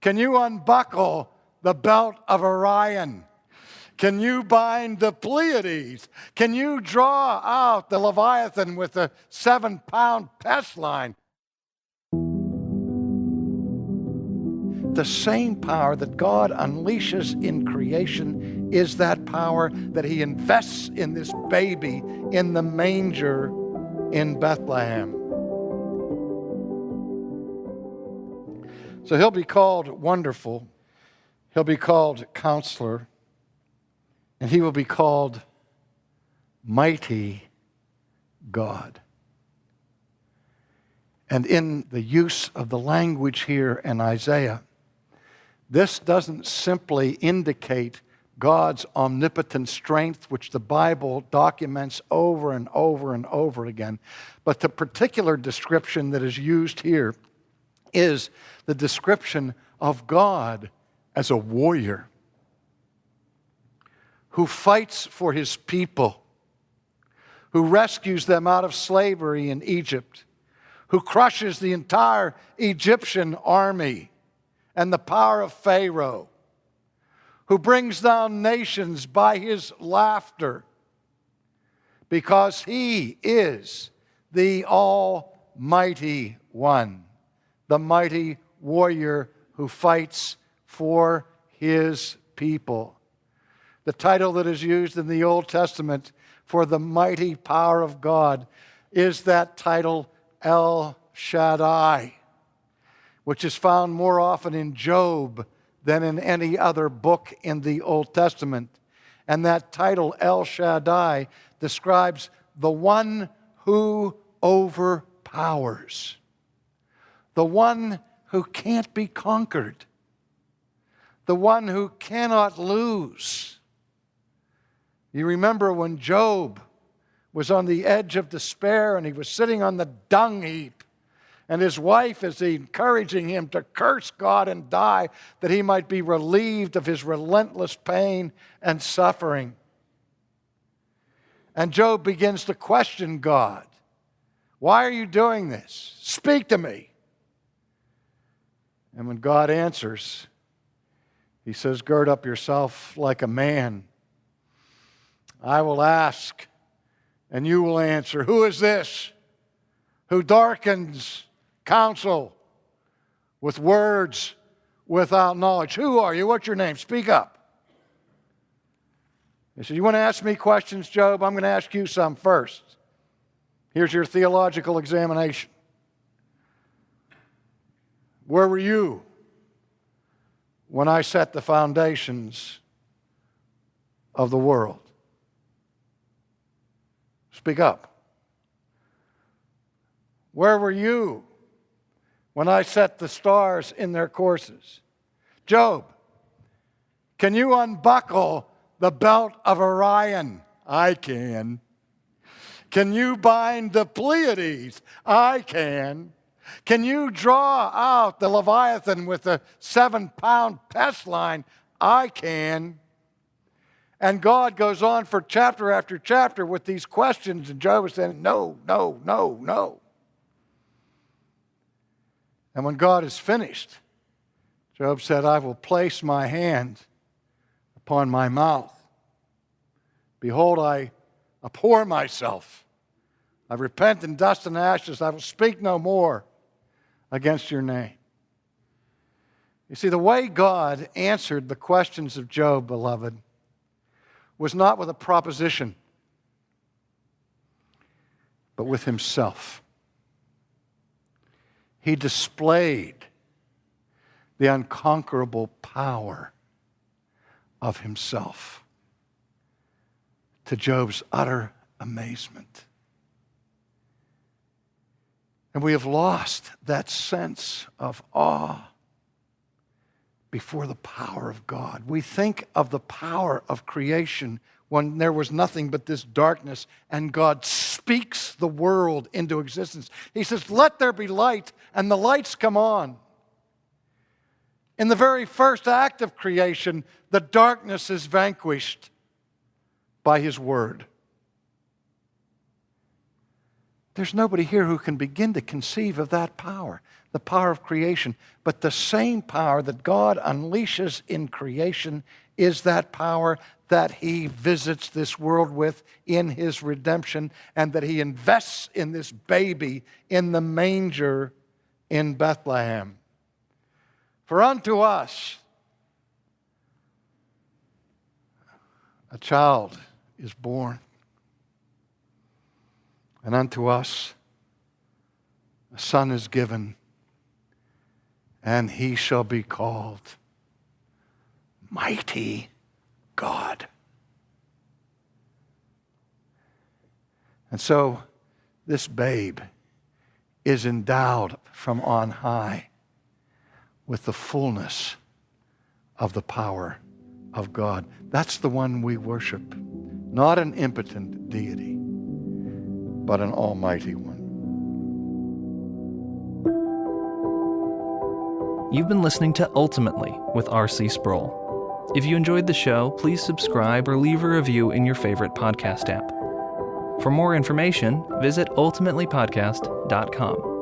Can you unbuckle the belt of Orion? Can you bind the Pleiades? Can you draw out the Leviathan with the 7-pound pest line? The same power that God unleashes in creation is that power that He invests in this baby in the manger in Bethlehem. So He'll be called Wonderful, He'll be called Counselor, and He will be called Mighty God. And in the use of the language here in Isaiah, this doesn't simply indicate God's omnipotent strength, which the Bible documents over and over and over again, but the particular description that is used here is the description of God as a warrior who fights for His people, who rescues them out of slavery in Egypt, who crushes the entire Egyptian army and the power of Pharaoh, who brings down nations by His laughter, because He is the Almighty One, the mighty warrior who fights for His people. The title that is used in the Old Testament for the mighty power of God is that title, El Shaddai, which is found more often in Job than in any other book in the Old Testament. And that title, El Shaddai, describes the one who overpowers, the one who can't be conquered, the one who cannot lose. You remember when Job was on the edge of despair and he was sitting on the dung heap, and his wife is encouraging him to curse God and die that he might be relieved of his relentless pain and suffering. And Job begins to question God. Why are you doing this? Speak to me. And when God answers, He says, gird up yourself like a man. I will ask, and you will answer. Who is this who darkens counsel with words without knowledge? Who are you? What's your name? Speak up. He said, you want to ask me questions, Job? I'm going to ask you some first. Here's your theological examination. Where were you when I set the foundations of the world? Speak up. Where were you when I set the stars in their courses? Job, can you unbuckle the belt of Orion? I can. Can you bind the Pleiades? I can. Can you draw out the Leviathan with the 7-pound pest line? I can. And God goes on for chapter after chapter with these questions, and Job is saying, no, no, no, no. And when God is finished, Job said, I will place my hand upon my mouth. Behold, I abhor myself. I repent in dust and ashes. I will speak no more against your name. You see, the way God answered the questions of Job, beloved, was not with a proposition, but with Himself. He displayed the unconquerable power of Himself to Job's utter amazement. And we have lost that sense of awe before the power of God. We think of the power of creation when there was nothing but this darkness, and God speaks the world into existence. He says, let there be light, and the lights come on. In the very first act of creation, the darkness is vanquished by His word. There's nobody here who can begin to conceive of that power, the power of creation. But the same power that God unleashes in creation is that power that He visits this world with in His redemption, and that He invests in this baby in the manger in Bethlehem. For unto us a child is born, and unto us a son is given, and He shall be called Mighty God. And so this babe is endowed from on high with the fullness of the power of God. That's the one we worship. Not an impotent deity, but an almighty one. You've been listening to Ultimately with R.C. Sproul. If you enjoyed the show, please subscribe or leave a review in your favorite podcast app. For more information, visit ultimatelypodcast.com.